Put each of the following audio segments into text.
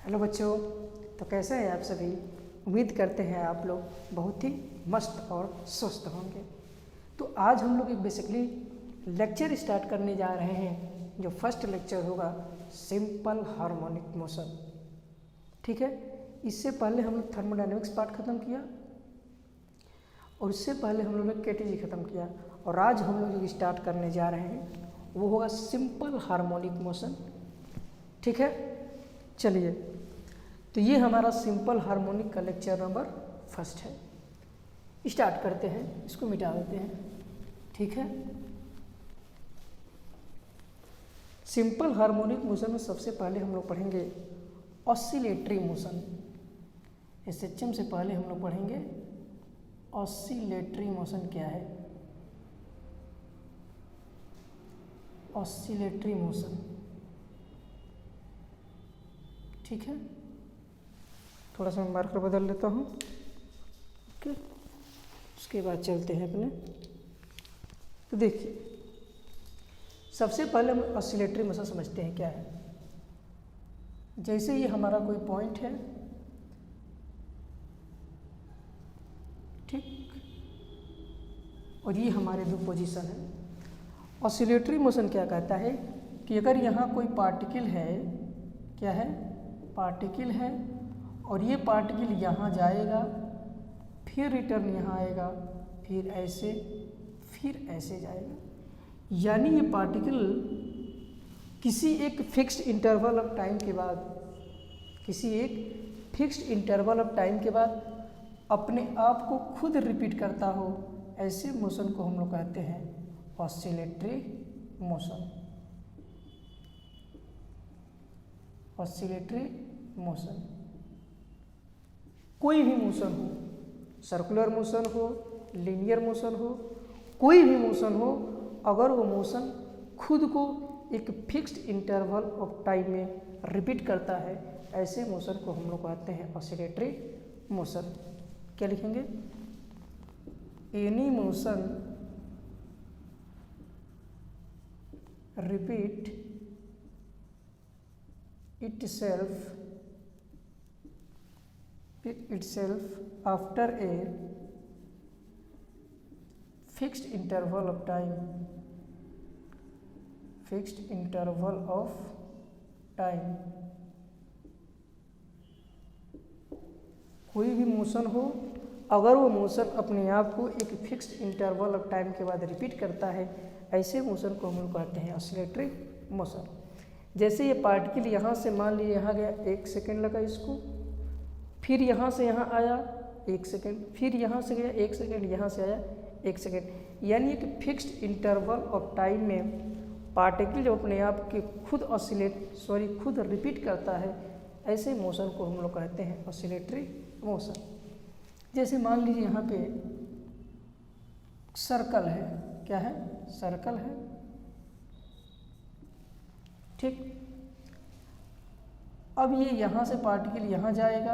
Hello बच्चों, तो कैसे हैं आप सभी। उम्मीद करते हैं आप लोग बहुत ही मस्त और स्वस्थ होंगे। तो आज हम लोग एक बेसिकली लेक्चर स्टार्ट करने जा रहे हैं, जो फर्स्ट लेक्चर होगा सिंपल हार्मोनिक मोशन। ठीक है, इससे पहले हम लोग थर्मोडायनेमिक्स पार्ट खत्म किया और उससे पहले हम लोग ने केटीजी खत्म किया, और आज हम लोग जो स्टार्ट करने जा रहे हैं वो होगा सिंपल हार्मोनिक मोशन। ठीक है, चलिए, तो ये हमारा सिंपल हार्मोनिक का लेक्चर नंबर फर्स्ट है। स्टार्ट करते हैं, इसको मिटा देते हैं। ठीक है, सिंपल हार्मोनिक मोशन में सबसे पहले हम लोग पढ़ेंगे ऑसिलेटरी मोशन। एसएचएम से पहले हम लोग पढ़ेंगे ऑसिलेटरी मोशन क्या है। ऑसिलेटरी मोशन, ठीक है, थोड़ा सा मैं मार्कर बदल लेता हूँ। ओके, उसके बाद चलते हैं अपने। तो देखिए, सबसे पहले हम ऑसिलेटरी मोशन समझते हैं क्या है। जैसे ये हमारा कोई पॉइंट है, ठीक, और ये हमारे दो पोजीशन है। ऑसिलेटरी मोशन क्या कहता है कि अगर यहाँ कोई पार्टिकल है, क्या है, पार्टिकल है, और ये पार्टिकल यहाँ जाएगा, फिर रिटर्न यहाँ आएगा, फिर ऐसे जाएगा, यानी ये पार्टिकल किसी एक फिक्स्ड इंटरवल ऑफ टाइम के बाद, किसी एक फिक्स्ड इंटरवल ऑफ टाइम के बाद अपने आप को खुद रिपीट करता हो, ऐसे मोशन को हम लोग कहते हैं ऑसिलेटरी मोशन। ऑसिलेटरी मोशन, कोई भी मोशन हो, सर्कुलर मोशन हो, लीनियर मोशन हो, कोई भी मोशन हो, अगर वो मोशन खुद को एक फिक्स्ड इंटरवल ऑफ टाइम में रिपीट करता है, ऐसे मोशन को हम लोग कहते हैं ऑसिलेटरी मोशन। क्या लिखेंगे? Any motion repeat itself after a fixed interval of time, कोई भी मोशन हो, अगर वो मोशन अपने आप को एक फिक्स्ड इंटरवल ऑफ टाइम के बाद रिपीट करता है, ऐसे मोशन को हम लोग कहते हैं ऑसिलेटरी मोशन। जैसे ये पार्टिकल यहाँ से मान लीजिए यहाँ गया, 1 सेकेंड लगा इसको, फिर यहाँ से यहाँ आया 1 सेकेंड, फिर यहाँ से गया 1 सेकेंड, यहाँ से आया 1 सेकेंड, यानी एक फिक्स्ड इंटरवल ऑफ टाइम में पार्टिकल जो अपने आप के खुद रिपीट करता है, ऐसे मोशन को हम लोग कहते हैं ऑसिलेटरी मोशन। जैसे मान लीजिए यहाँ पे सर्कल है, क्या है, सर्कल है, ठीक। अब ये यहाँ से पार्टिकल यहाँ जाएगा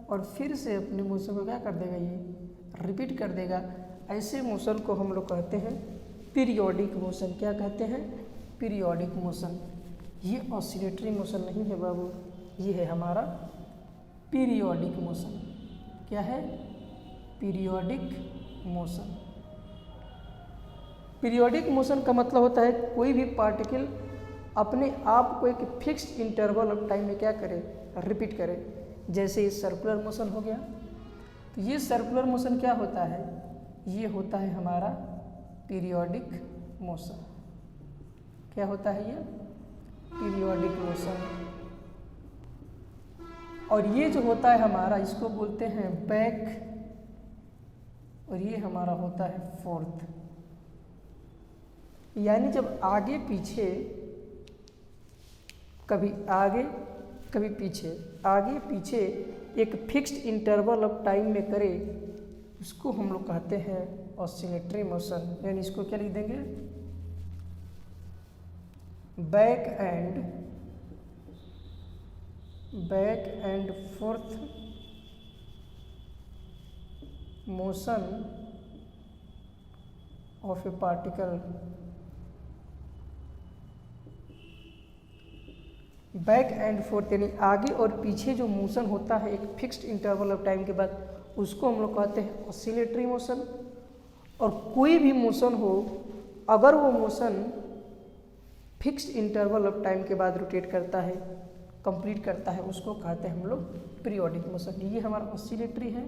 और फिर से अपने मोशन को क्या कर देगा, ये रिपीट कर देगा। ऐसे मोशन को हम लोग कहते हैं पीरियोडिक मोशन। क्या कहते हैं? Periodic motion. ये ऑसिलेटरी मोशन नहीं है बाबू, ये है हमारा पीरियोडिक मोशन। क्या है? Periodic motion. पीरियोडिक मोशन का मतलब होता है कोई भी पार्टिकल अपने आप को एक फिक्स्ड इंटरवल ऑफ टाइम में क्या करे, रिपीट करे। जैसे ये सर्कुलर मोशन हो गया, तो ये सर्कुलर मोशन क्या होता है, ये होता है हमारा पीरियोडिक मोशन। क्या होता है ये? Periodic motion. और ये जो होता है हमारा, इसको बोलते हैं बैक, और ये हमारा होता है फोर्थ। यानी जब आगे पीछे, कभी आगे कभी पीछे, आगे पीछे एक फिक्स्ड इंटरवल ऑफ टाइम में करे, उसको हम लोग कहते हैं ऑसिलेटरी मोशन। यानी इसको क्या लिख देंगे? Back and fourth motion of A particle back and fourth यानी आगे और पीछे जो मोशन होता है एक फिक्स्ड इंटरवल ऑफ टाइम के बाद, उसको हम लोग कहते हैं ऑसिलेटरी मोशन। और कोई भी मोशन हो, अगर वो motion fixed interval of time के बाद रोटेट करता है, कंप्लीट करता है, उसको कहते हैं हम लोग पीरियोडिक मोशन। ये हमारा ऑसिलेटरी है।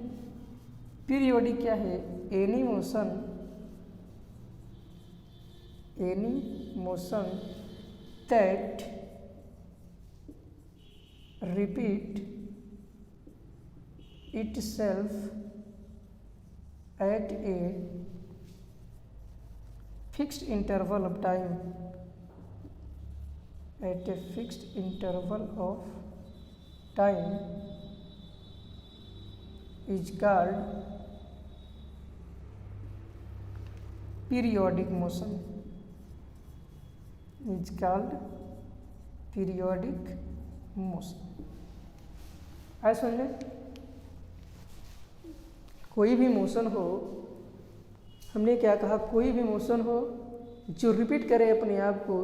पीरियोडिक क्या है? Any motion that repeat itself at a fixed interval of time, at a fixed interval of time is called periodic motion, is called periodic motion। आए समझ में? कोई भी मोशन हो, हमने क्या कहा, कोई भी मोशन हो जो रिपीट करे अपने आप को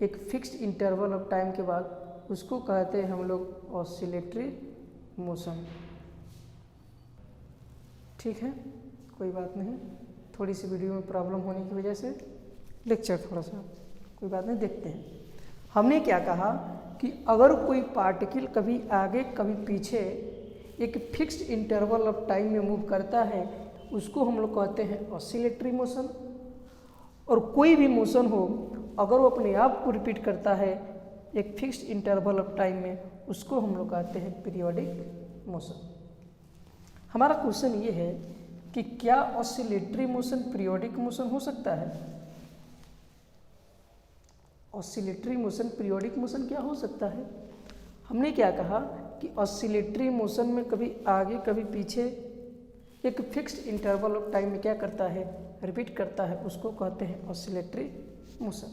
एक फिक्स्ड इंटरवल ऑफ टाइम के बाद, उसको कहते हैं हम लोग ऑसिलेटरी मोशन। ठीक है, कोई बात नहीं, थोड़ी सी वीडियो में प्रॉब्लम होने की वजह से लेक्चर थोड़ा सा, कोई बात नहीं, देखते हैं। हमने क्या कहा कि अगर कोई पार्टिकल कभी आगे कभी पीछे एक फिक्स्ड इंटरवल ऑफ टाइम में मूव करता है, उसको हम लोग कहते हैं ऑसिलेटरी मोशन। और कोई भी मोशन हो, अगर वो अपने आप को रिपीट करता है एक फिक्स्ड इंटरवल ऑफ टाइम में, उसको हम लोग कहते हैं पीरियोडिक मोशन। हमारा क्वेश्चन ये है कि क्या ऑसिलेटरी मोशन पीरियोडिक मोशन हो सकता है? ऑसिलेटरी मोशन पीरियोडिक मोशन क्या हो सकता है? हमने क्या कहा कि ऑसिलेटरी मोशन में कभी आगे कभी पीछे एक फिक्स्ड इंटरवल ऑफ टाइम में क्या करता है, रिपीट करता है, उसको कहते हैं ऑसिलेटरी मोशन।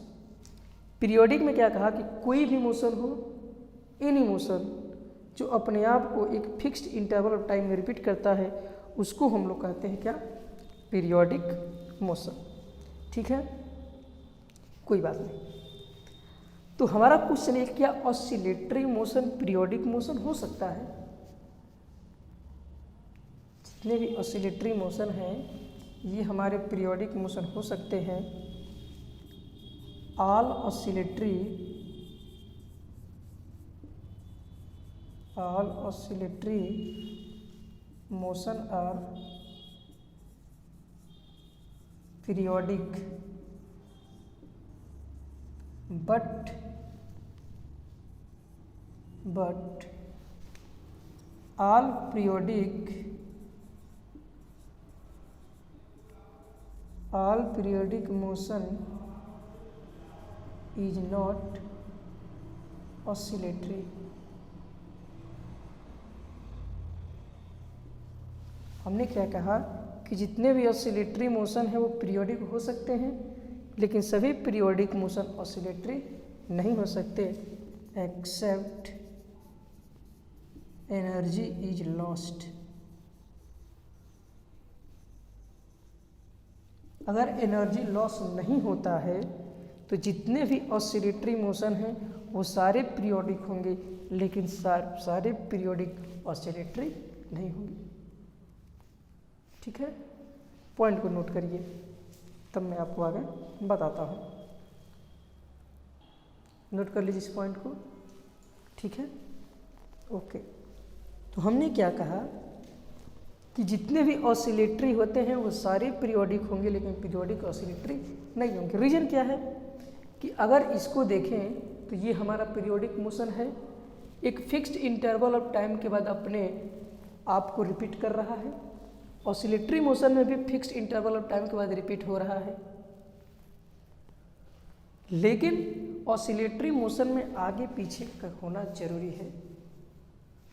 पीरियोडिक में क्या कहा कि कोई भी मोशन हो, एनी मोशन जो अपने आप को एक फिक्स्ड इंटरवल ऑफ टाइम में रिपीट करता है, उसको हम लोग कहते हैं क्या, पीरियोडिक मोशन। ठीक है, कोई बात नहीं। तो हमारा क्वेश्चन है क्या ऑसिलेटरी मोशन पीरियोडिक मोशन हो सकता है? जितने भी ऑसिलेटरी मोशन हैं ये हमारे पीरियोडिक मोशन हो सकते हैं। All oscillatory motion are periodic but all periodic motion is not oscillatory। हमने क्या कहा कि जितने भी ऑसिलेटरी मोशन है वो पीरियोडिक हो सकते हैं, लेकिन सभी पीरियोडिक मोशन ऑसिलेटरी नहीं हो सकते, एक्सेप्ट एनर्जी इज लॉस्ट। अगर एनर्जी लॉस नहीं होता है तो जितने भी ऑसिलेटरी मोशन हैं वो सारे पीरियोडिक होंगे, लेकिन सारे पीरियोडिक ऑसिलेटरी नहीं होंगे। ठीक है, पॉइंट को नोट करिए, तब मैं आपको आगे बताता हूँ। नोट कर लीजिए इस पॉइंट को। ठीक है, ओके। तो हमने क्या कहा कि जितने भी ऑसिलेटरी होते हैं वो सारे पीरियोडिक होंगे, लेकिन पीरियोडिक ऑसिलेटरी नहीं होंगे। रीजन क्या है कि अगर इसको देखें तो ये हमारा पीरियोडिक मोशन है, एक फिक्स्ड इंटरवल ऑफ टाइम के बाद अपने आप को रिपीट कर रहा है। ऑसिलेटरी मोशन में भी फिक्स्ड इंटरवल ऑफ टाइम के बाद रिपीट हो रहा है, लेकिन ऑसिलेटरी मोशन में आगे पीछे का होना जरूरी है।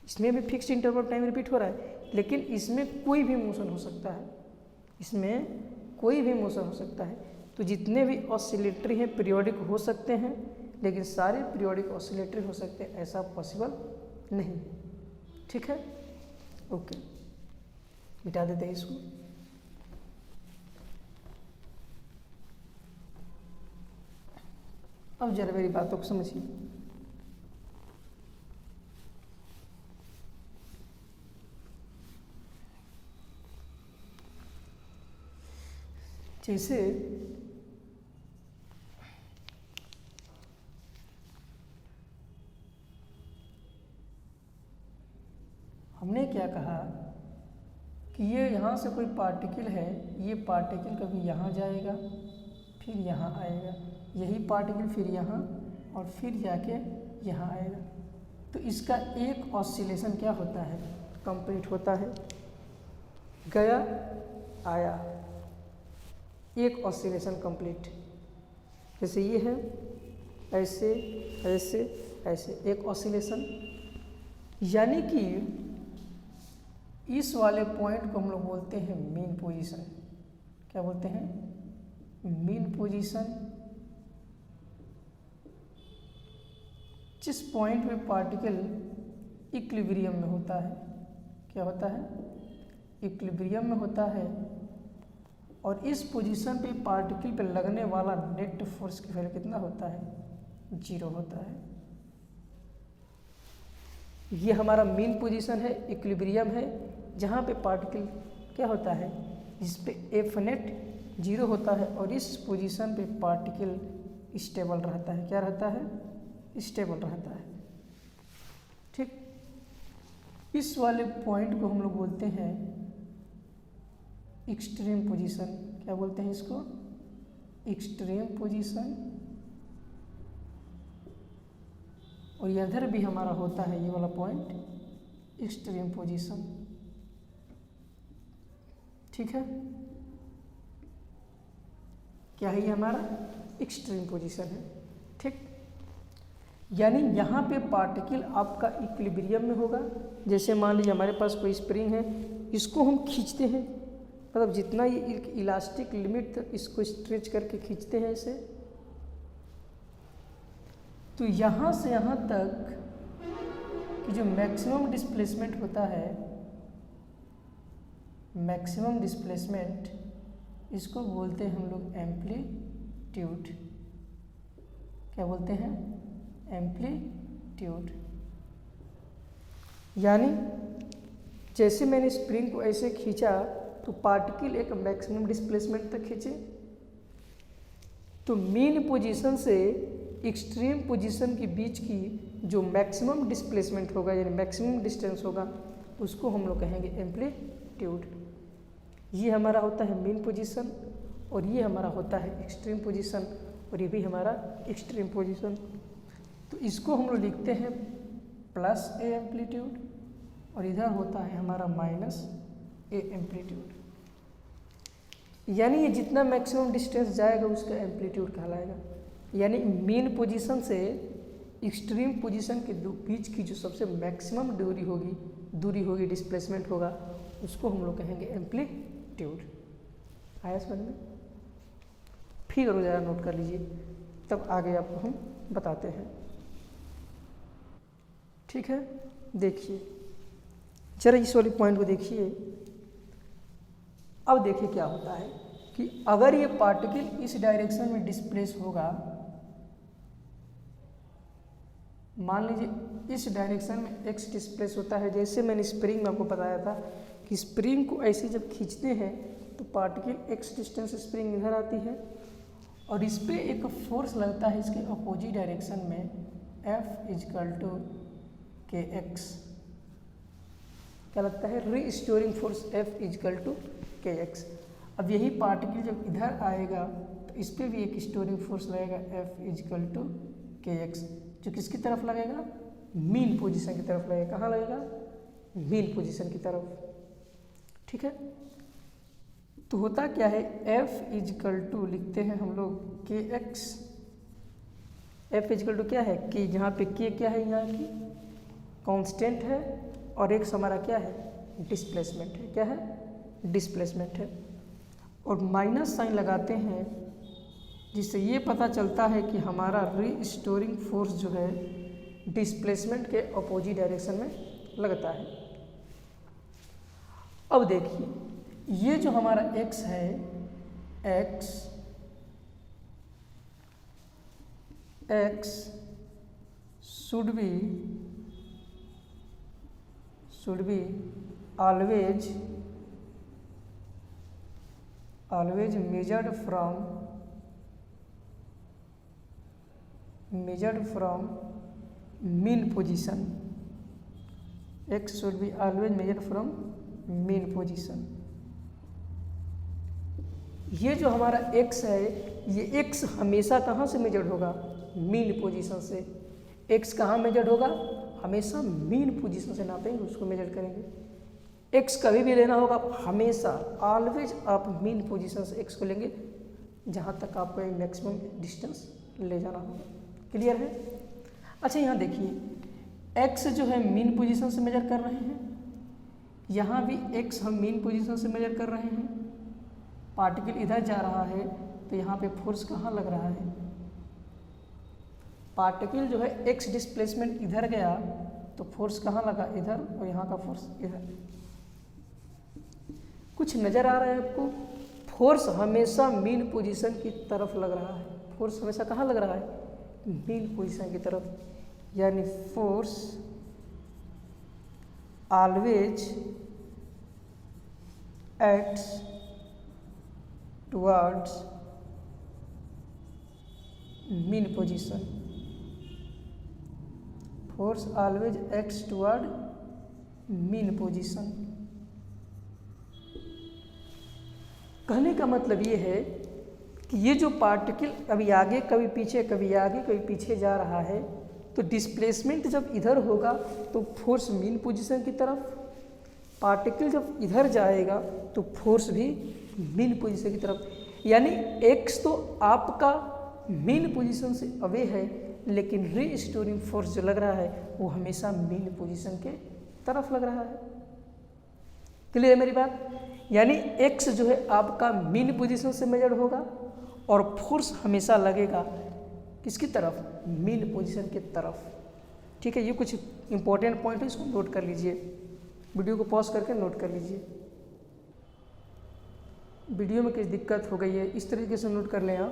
इसमें भी fixed interval of time repeat हो रहा है, लेकिन इसमें कोई भी मोशन हो सकता है, इसमें कोई भी मोशन हो सकता है। तो जितने भी ऑसिलेटरी हैं पीरियोडिक हो सकते हैं, लेकिन सारे पीरियोडिक ऑसिलेटरी हो सकते हैं ऐसा पॉसिबल नहीं। ठीक है, ओके, मिटा देते हैं इसको। अब जरा मेरी बातों को समझिए। जैसे हमने क्या कहा कि ये यहाँ से कोई पार्टिकल है, ये पार्टिकल कभी यहाँ जाएगा फिर यहाँ आएगा, यही पार्टिकल फिर यहाँ और फिर जाके यहाँ आएगा। तो इसका एक ऑसिलेशन क्या होता है, कंप्लीट होता है। गया आया, एक ऑसिलेशन कंप्लीट। जैसे ये है, ऐसे ऐसे ऐसे, एक ऑसिलेशन। यानी कि इस वाले पॉइंट को हम लोग बोलते हैं मीन पोजीशन। क्या बोलते हैं, मीन पोजीशन। जिस पॉइंट में पार्टिकल इक्विलिब्रियम में होता है, क्या होता है, इक्विलिब्रियम में होता है। और इस पोजीशन पे पार्टिकल पे लगने वाला नेट फोर्स की वैल्यू कितना होता है, 0 होता है। ये हमारा मीन पोजीशन है, इक्विलिब्रियम है, जहाँ पे पार्टिकल क्या होता है, जिस पे एफ नेट 0 होता है। और इस पोजीशन पे पार्टिकल स्टेबल रहता है। क्या रहता है, स्टेबल रहता है। ठीक, इस वाले पॉइंट को हम लोग बोलते हैं एक्सट्रीम पोजीशन। क्या बोलते हैं इसको, एक्सट्रीम पोजीशन। और इधर भी हमारा होता है ये वाला पॉइंट एक्सट्रीम पोजीशन। ठीक है, क्या है ये हमारा एक्सट्रीम पोजीशन है। ठीक, यानी यहाँ पे पार्टिकल आपका इक्विलिब्रियम में होगा। जैसे मान लीजिए हमारे पास कोई स्प्रिंग है, इसको हम खींचते हैं, मतलब जितना ये इलास्टिक लिमिट तक इसको स्ट्रेच करके खींचते हैं इसे, तो यहाँ से यहाँ तक कि जो मैक्सिमम डिस्प्लेसमेंट होता है, मैक्सिमम डिस्प्लेसमेंट, इसको बोलते हैं हम लोग एम्पलीट्यूड। क्या बोलते हैं, एम्पलीट्यूड। यानी जैसे मैंने स्प्रिंग को ऐसे खींचा तो पार्टिकल एक मैक्सिमम डिस्प्लेसमेंट तक खींचे, तो मीन पोजीशन से एक्सट्रीम पोजीशन के बीच की जो मैक्सिमम डिस्प्लेसमेंट होगा, यानी मैक्सिमम डिस्टेंस होगा, उसको हम लोग कहेंगे एम्पलीट्यूड। ये हमारा होता है मीन पोजीशन और ये हमारा होता है एक्सट्रीम पोजीशन, और ये भी हमारा एक्सट्रीम पोजीशन। तो इसको हम लोग लिखते हैं प्लस ए एम्पलीट्यूड, और इधर होता है हमारा माइनस ए एम्पलीट्यूड। यानी ये जितना मैक्सिमम डिस्टेंस जाएगा उसका एम्पलीट्यूड कहलाएगा। यानी मीन पोजीशन से एक्सट्रीम पोजीशन के बीच की जो सबसे मैक्सिमम दूरी होगी, डिस्प्लेसमेंट होगा, उसको हम लोग कहेंगे एम्पलीट्यूड। आया समझ में? फिर और ज़रा नोट कर लीजिए, तब आगे आपको हम बताते हैं। ठीक है, देखिए जरा इस वाले पॉइंट को देखिए। अब देखिए क्या होता है कि अगर ये पार्टिकल इस डायरेक्शन में डिस्प्लेस होगा, मान लीजिए इस डायरेक्शन में एक्स डिस्प्लेस होता है। जैसे मैंने स्प्रिंग में आपको बताया था कि स्प्रिंग को ऐसे जब खींचते हैं तो पार्टिकल एक्स डिस्टेंस स्प्रिंग इधर आती है और इस पर एक फोर्स लगता है इसके अपोजिट डायरेक्शन में, F equal to k x. क्या लगता है, restoring force F equal to k x. अब यही पार्टिकल जब इधर आएगा तो इस पर भी एक स्टोरिंग फोर्स लगेगा F equal to k x, जो किसकी तरफ लगेगा, मीन पोजीशन की तरफ लगेगा। कहाँ लगेगा, मीन पोजीशन की तरफ। ठीक है, तो होता क्या है, F इजकल टू लिखते हैं हम लोग के एक्स। F इजकल टू क्या है, के, जहाँ पे के क्या है, यहाँ की कांस्टेंट है और एक्स हमारा क्या है, डिस्प्लेसमेंट है। क्या है, डिस्प्लेसमेंट है। और माइनस साइन लगाते हैं जिससे ये पता चलता है कि हमारा रीस्टोरिंग फोर्स जो है डिस्प्लेसमेंट के अपोजिट डायरेक्शन में लगता है। अब देखिए ये जो हमारा x है, x should be always always measured from mean position, x should be always measured from mean position. ये जो हमारा x है, ये x हमेशा कहाँ से मेजर्ड होगा? मीन पोजीशन से। x कहाँ मेजर्ड होगा? हमेशा मीन पोजीशन से नापेंगे, उसको मेजर करेंगे। x कभी भी लेना होगा हमेशा ऑलवेज आप मीन पोजीशन से x को लेंगे, जहाँ तक आपको एक मैक्सिमम डिस्टेंस ले जाना होगा। क्लियर है? अच्छा यहाँ देखिए, x जो है मीन पोजीशन से मेजर कर रहे हैं, यहाँ भी x हम मीन पोजीशन से मेजर कर रहे हैं। पार्टिकल इधर जा रहा है तो यहाँ पे फोर्स कहाँ लग रहा है? पार्टिकल जो है x डिस्प्लेसमेंट इधर गया तो फोर्स कहाँ लगा? इधर, और यहाँ का फोर्स इधर। कुछ नज़र आ रहा है आपको? फोर्स हमेशा मीन पोजीशन की तरफ लग रहा है। फोर्स हमेशा कहाँ लग रहा है? मीन पोजीशन की तरफ, यानी force always acts towards mean position. Force always acts toward mean position. कहने का मतलब ये है कि ये जो पार्टिकल कभी आगे कभी पीछे, कभी आगे कभी पीछे जा रहा है, तो डिस्प्लेसमेंट जब इधर होगा तो फोर्स मीन पोजीशन की तरफ, पार्टिकल जब इधर जाएगा तो फोर्स भी मीन पोजीशन की तरफ। यानी x तो आपका मीन पोजीशन से अवे है, लेकिन रीस्टोरिंग फोर्स जो लग रहा है वो हमेशा मीन पोजीशन के तरफ लग रहा है। क्लियर है मेरी बात? यानी x जो है आपका मीन पोजीशन से मेजर होगा और फोर्स हमेशा लगेगा किसकी तरफ? मीन पोजीशन की तरफ। ठीक है, ये कुछ इंपॉर्टेंट पॉइंट है, इसको नोट कर लीजिए। वीडियो को पॉज करके नोट कर लीजिए। वीडियो में किसी दिक्कत हो गई है इस तरीके से नोट कर लें आप,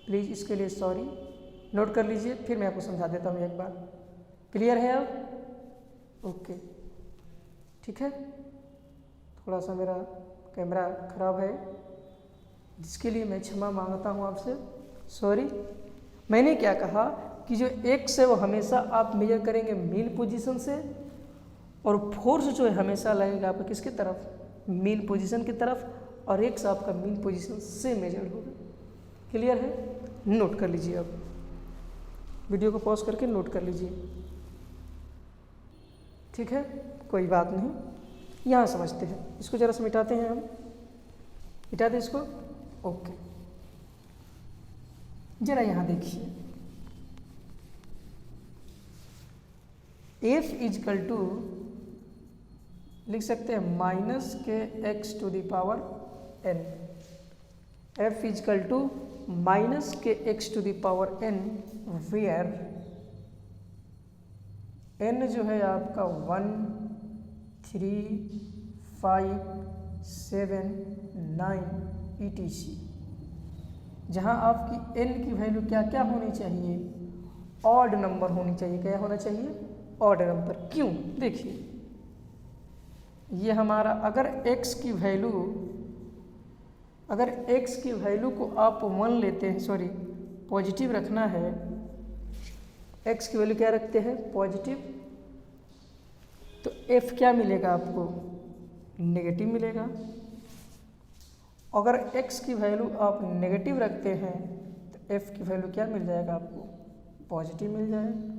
प्लीज़ इसके लिए सॉरी। नोट कर लीजिए, फिर मैं आपको समझा देता हूँ एक बार। क्लियर है अब? ओके, ठीक है। थोड़ा सा मेरा कैमरा ख़राब है, जिसके लिए मैं क्षमा मांगता हूँ आपसे, सॉरी। मैंने क्या कहा कि जो x है वो हमेशा आप मेजर करेंगे मीन पोजीशन से, और फोर्स जो है हमेशा लगेगा आपका किसकी तरफ? मीन पोजीशन की तरफ, और x आपका मीन पोजीशन से मेजर होगा। क्लियर है? नोट कर लीजिए। अब वीडियो को पॉज करके नोट कर लीजिए। ठीक है, कोई बात नहीं। यहाँ समझते हैं, इसको ज़रा सा मिटाते हैं हम, मिटा दें इसको। ओके, जरा यहाँ देखिए, F इजकल टू लिख सकते हैं minus k x to the power n। F equal to minus k x to the power n, where n जो है आपका 1, 3, 5, 7, 9 etc, जहाँ आपकी n की वैल्यू क्या क्या होनी चाहिए? ऑड नंबर होनी चाहिए। क्या होना चाहिए? Odd number. क्यों? देखिए, ये हमारा अगर x की वैल्यू को आप 1 लेते हैं, सॉरी पॉजिटिव रखना है, x की वैल्यू क्या रखते हैं? पॉजिटिव, तो f क्या मिलेगा आपको? नेगेटिव मिलेगा। अगर x की वैल्यू आप नेगेटिव रखते हैं तो f की वैल्यू क्या मिल जाएगा आपको? पॉजिटिव मिल जाएगा।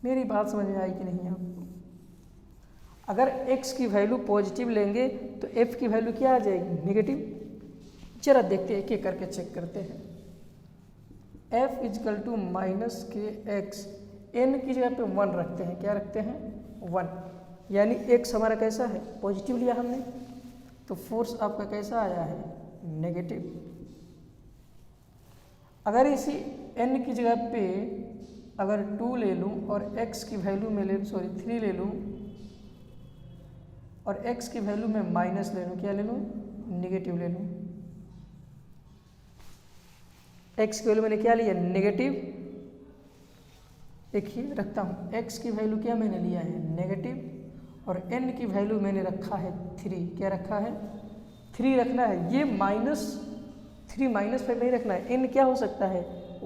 मेरी बात समझ में आई कि नहीं आपको? अगर x की वैल्यू पॉजिटिव लेंगे तो f की वैल्यू क्या आ जाएगी? नेगेटिव। जरा देखते हैं, एक एक करके चेक करते हैं। f equal to minus k x, n की जगह पे 1 रखते हैं। क्या रखते हैं? 1, यानी x हमारा कैसा है? पॉजिटिव लिया हमने, तो फोर्स आपका कैसा आया है? नेगेटिव। अगर इसी n की जगह पे अगर 2 ले लूँ और x की वैल्यू में ले, सॉरी 3 ले लूँ और x की वैल्यू में माइनस ले लूँ, क्या ले लूँ? नेगेटिव ले लूँ। x की वैल्यू मैंने क्या लिया? नेगेटिव। देखिए रखता हूँ, x की वैल्यू क्या मैंने लिया है? नेगेटिव, और n की वैल्यू मैंने रखा है 3। क्या रखा है? 3 रखना है, ये -3 -5 नहीं रखना है। n क्या हो सकता है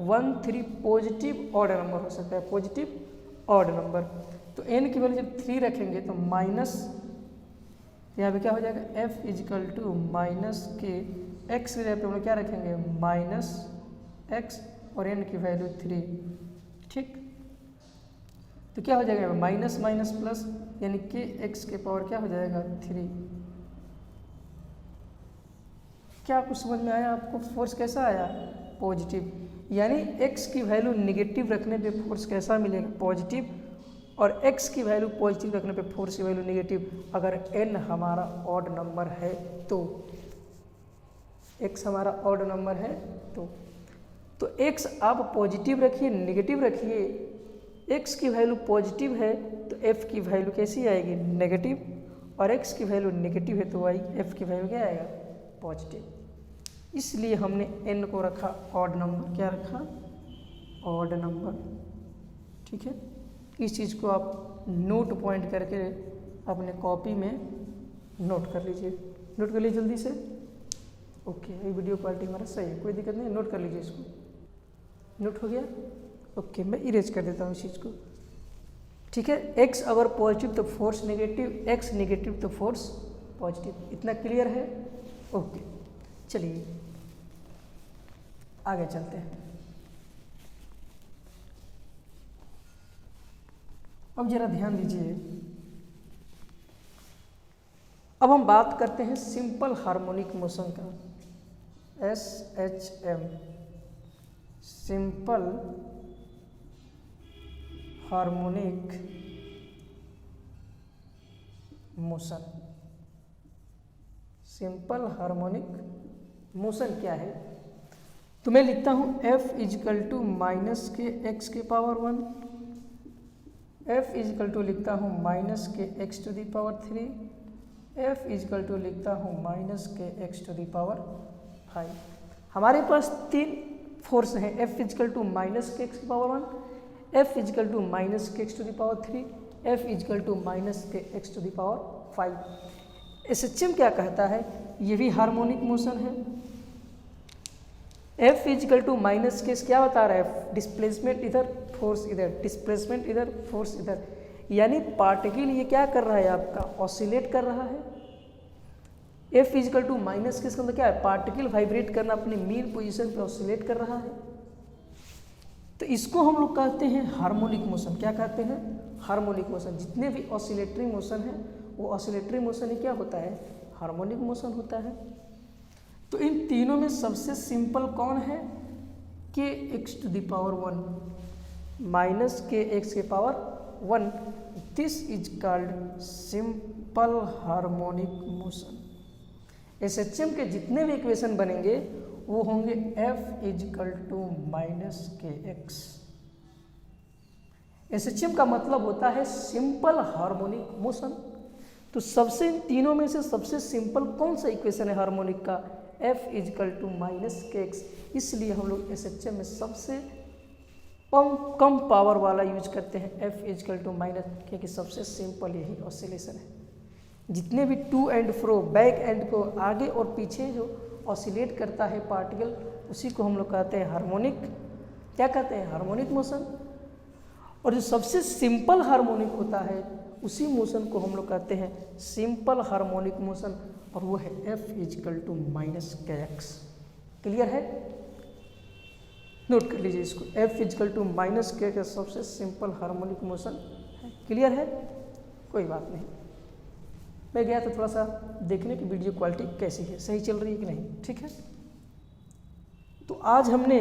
1 3 पॉजिटिव ऑड नंबर हो सकता है, पॉजिटिव ऑड नंबर। तो n की वैल्यू जब 3 रखेंगे तो माइनस यहाँ पे क्या हो जाएगा f equal to minus k x की जगह पे हम लोग क्या रखेंगे -x और n की वैल्यू 3। ठीक, तो क्या हो जाएगा माइनस माइनस प्लस, यानी कि x के पावर क्या हो जाएगा 3। क्या कुछ समझ में आया आपको? फोर्स कैसा आया पॉजिटिव, यानी x की वैल्यू निगेटिव रखने पे फोर्स कैसा मिलेगा पॉजिटिव, और x की वैल्यू पॉजिटिव रखने पे फोर्स की वैल्यू निगेटिव। अगर n हमारा ऑड नंबर है तो, x हमारा ऑड नंबर है तो x आप पॉजिटिव रखिए निगेटिव रखिए, x की वैल्यू पॉजिटिव है तो f की वैल्यू कैसी आएगी नेगेटिव, और x की वैल्यू नेगेटिव है तो f की वैल्यू क्या आएगा पॉजिटिव। इसलिए हमने n को रखा ऑड नंबर, क्या रखा ऑड नंबर। ठीक है, इस चीज़ को आप नोट पॉइंट करके अपने कॉपी में नोट कर लीजिए, नोट कर लीजिए जल्दी से। ओके, ये वीडियो क्वालिटी हमारा सही है, कोई दिक्कत नहीं, नोट कर लीजिए इसको। नोट हो गया? ओके, मैं इरेज कर देता हूँ इस चीज़ को। ठीक है, x अगर पॉजिटिव तो फोर्स नेगेटिव, x नेगेटिव तो फोर्स पॉजिटिव। इतना क्लियर है? ओके, चलिए आगे चलते हैं। अब जरा ध्यान दीजिए, अब हम बात करते हैं सिंपल हार्मोनिक मोशन का, SHM, simple harmonic motion. Simple harmonic motion क्या है? तो मैं लिखता हूँ F equal to minus k x के पावर 1, F इजिकल टू लिखता हूँ minus k x to the power 3, F equal to लिखता हूँ minus k x to the power 5। हमारे पास 3 फोर्स हैं, F equal to minus k x की power 1, F equal to minus k x to the power 3, F equal to minus k x to the power 5। SHM क्या कहता है? ये भी harmonic motion है। F equal to minus k क्या बता रहा है? डिस्प्लेसमेंट इधर, फोर्स इधर, डिस्प्लेसमेंट इधर, फोर्स इधर, यानी पार्टिकल ये क्या कर रहा है आपका ऑसिलेट कर रहा है। F इजिकल टू माइनस के इसका मतलब क्या है? पार्टिकल वाइब्रेट करना, अपने मीन पोजीशन पे ऑसिलेट कर रहा है। तो इसको हम लोग कहते हैं हार्मोनिक मोशन। क्या कहते हैं? Harmonic motion. जितने भी ऑसिलेटरी मोशन है वो ऑसिलेटरी मोशन ही क्या होता है? हार्मोनिक मोशन होता है। तो इन तीनों में सबसे सिंपल कौन है? K x to the power 1 minus k x के power 1, this is called simple harmonic motion. SHM के जितने भी इक्वेशन बनेंगे वो होंगे F equal to minus k x. SHM का मतलब होता है सिंपल हार्मोनिक मोशन। तो सबसे इन तीनों में से सबसे सिंपल कौन सा इक्वेशन है हार्मोनिक का? F equal to minus k x. इसलिए हम लोग SHM में सबसे कम पावर वाला यूज करते हैं F इजिकल टू माइनस, क्योंकि सबसे सिंपल यही ऑसिलेशन है। जितने भी to and fro, back and को आगे और पीछे जो ऑसिलेट करता है पार्टिकल, उसी को हम लोग कहते हैं हार्मोनिक। क्या कहते हैं? Harmonic motion. और जो सबसे सिंपल हार्मोनिक होता है उसी मोशन को हम लोग कहते हैं सिंपल हार्मोनिक मोशन, और वो है F equal to minus k x. Clear है? नोट कर लीजिए इसको, F equal to minus k x सबसे सिंपल हार्मोनिक मोशन है। क्लियर है? कोई बात नहीं। मैं गया तो थोड़ा सा देखने की वीडियो क्वालिटी कैसी है, सही चल रही है कि नहीं। ठीक है, तो आज हमने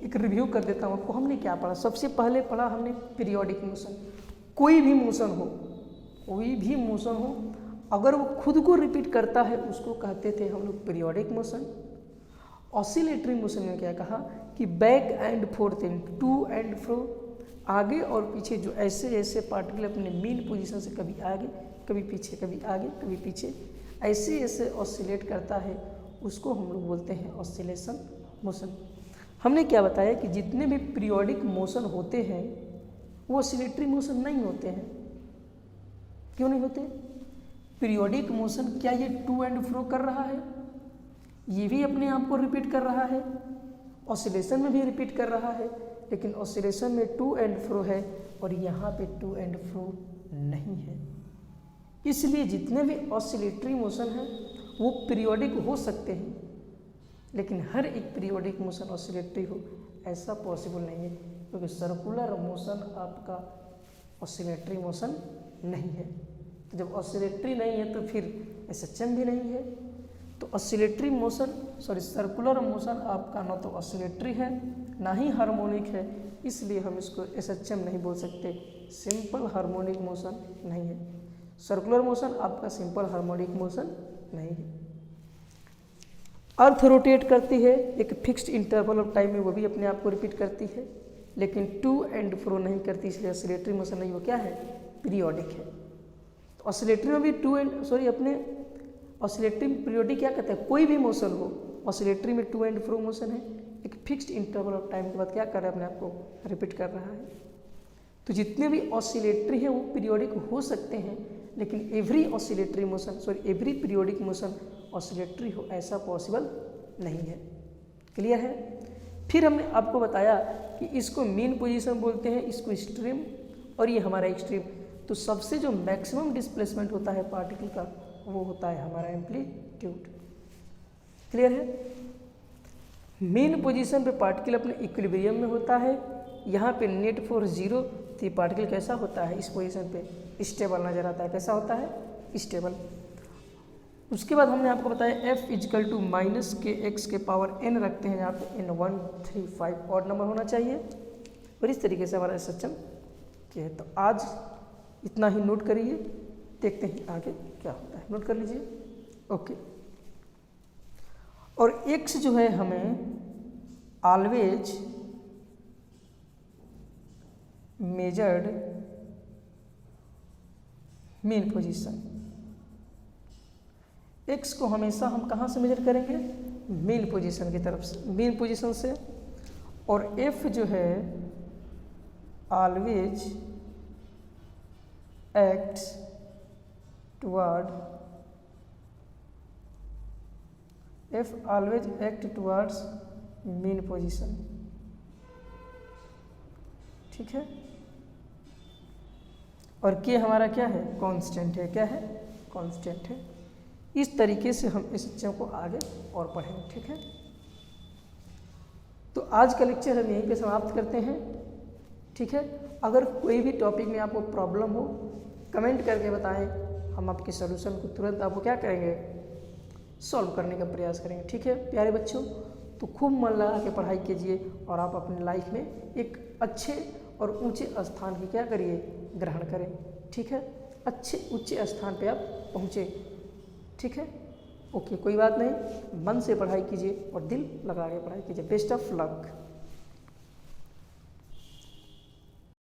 एक रिव्यू कर देता हूँ आपको। हमने क्या पढ़ा? सबसे पहले पढ़ा हमने पीरियोडिक मोशन। कोई भी मोशन हो, कोई भी मोशन हो, अगर वो खुद को रिपीट करता है उसको कहते थे हम लोग पीरियोडिक मोशन। ऑसिलेटरी मोशन में क्या कहा कि back and forth thing, to and fro, आगे और पीछे जो ऐसे ऐसे पार्टिकल अपने मीन पोजीशन से कभी आगे कभी पीछे, कभी आगे कभी पीछे, ऐसे ऐसे ऑसिलेट करता है, उसको हम लोग बोलते हैं ऑसिलेशन मोशन। हमने क्या बताया कि जितने भी पीरियोडिक मोशन होते हैं वो ऑसिलेटरी मोशन नहीं होते हैं। क्यों नहीं होते? पीरियोडिक मोशन क्या ये टू एंड फ्रो कर रहा है? ये भी अपने आप को रिपीट कर रहा है, ऑसिलेशन में भी रिपीट कर रहा है, लेकिन ऑसिलेशन में टू एंड फ्रो है और यहाँ पे टू एंड फ्रो नहीं है। इसलिए जितने भी ऑसिलेटरी मोशन हैं वो पीरियोडिक हो सकते हैं, लेकिन हर एक पीरियोडिक मोशन ऑसिलेटरी हो ऐसा पॉसिबल नहीं है, क्योंकि सर्कुलर मोशन आपका ऑसिलेटरी मोशन नहीं है। तो जब ऑसिलेटरी नहीं है तो फिर एसएचएम भी नहीं है। तो ऑसिलेटरी मोशन सर्कुलर मोशन आपका ना तो ऑसिलेटरी है ना ही हार्मोनिक है, इसलिए हम इसको एसएचएम नहीं बोल सकते, सिंपल हार्मोनिक मोशन नहीं है। सर्कुलर मोशन आपका सिंपल हार्मोनिक मोशन नहीं है। अर्थ रोटेट करती है एक फिक्स्ड इंटरवल ऑफ टाइम में, वो भी अपने आप को रिपीट करती है, लेकिन टू एंड फ्रो नहीं करती, इसलिए ऑसिलेटरी मोशन नहीं, वो क्या है, पीरियोडिक है। तो ऑसिलेटरी में भी अपने ऑसिलेटरी पीरियोडिक क्या कहते हैं, कोई भी मोशन हो, ऑसिलेटरी में टू एंड फ्रो मोशन है, एक फिक्स्ड इंटरवल ऑफ टाइम के बाद क्या कर रहा है, अपने आप को रिपीट कर रहा है। तो जितने भी ऑसिलेटरी हैं वो पीरियोडिक हो सकते हैं, लेकिन एवरी पीरियोडिक मोशन ऑसिलेटरी हो ऐसा पॉसिबल नहीं है। क्लियर है। फिर हमने आपको बताया कि इसको मीन पोजीशन बोलते हैं, इसको स्ट्रीम, और ये हमारा एक्सट्रीम। तो सबसे जो मैक्सिमम डिस्प्लेसमेंट होता है पार्टिकल का वो होता है हमारा एम्पलीट्यूड। क्लियर है। मीन पोजीशन पे पार्टिकल अपने इक्विलिब्रियम में होता है, यहाँ पे नेट फोर्स 0, तो ये पार्टिकल कैसा होता है, इस पोजीशन पे स्टेबल नजर आता है। कैसा होता है, स्टेबल। उसके बाद हमने आपको बताया F = -kx⁴n रखते हैं, यहाँ पे n 1 3 5 ऑड नंबर होना चाहिए, और इस तरीके से हमारा एसएचएम क्या है। तो आज इतना ही नोट करिए, देखते हैं आगे क्या होता है। नोट कर लीजिए। ओके। और x जो है हमें always measured mean position, x को हमेशा हम कहाँ से मेजर करेंगे, मीन पोजीशन की तरफ से, मीन पोजीशन से। और f जो है always acts toward, f always act towards mean position. ठीक है। और k हमारा क्या है, कांस्टेंट है। क्या है, कांस्टेंट है। इस तरीके से हम इस चीज़ों को आगे और पढ़ेंगे। ठीक है। तो आज का लेक्चर हम यहीं पे समाप्त करते हैं। ठीक है। अगर कोई भी टॉपिक में आपको प्रॉब्लम हो कमेंट करके बताएं, हम आपके सॉल्यूशन को तुरंत आपको क्या करेंगे, सॉल्व करने का प्रयास करेंगे। ठीक है प्यारे बच्चों, तो खूब मन लगा के पढ़ाई कीजिए और आप अपनी लाइफ में एक अच्छे और ऊंचे स्थान की क्या करिए, ग्रहण करें। ठीक है। अच्छे ऊंचे स्थान पे आप पहुँचे। ठीक है। ओके, कोई बात नहीं, मन से पढ़ाई कीजिए और दिल लगा के पढ़ाई कीजिए। Best of luck.